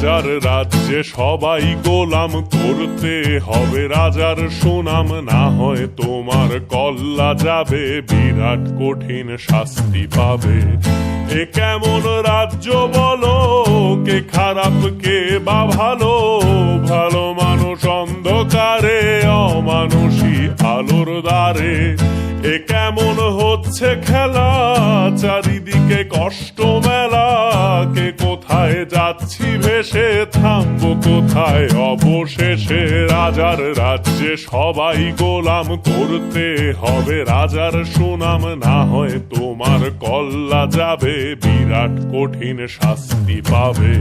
রাজার রাজ্যে সবাই গোলাম, করতে হবে রাজার সুনাম, না হয় তোমার কল্লা যাবে, বিরাট কঠিন শাস্তি পাবে। এ কেমন রাজ্য বলো, কে খারাপ কে বা ভালো, ভালো মানুষ অন্ধকারে, অমানুষী আলোর দ্বারে। এ কেমন হচ্ছে খেলা, চারিদিকে কষ্ট মেলা, কে কোথায় যাচ্ছি ভেসে, থামবো কোথায় অবশেষে। রাজার রাজ্যে সবাই গোলাম, করতে হবে রাজার সুনাম, না হয় তোমার কল্লা যাবে, বিরাট কঠিন শাস্তি পাবে।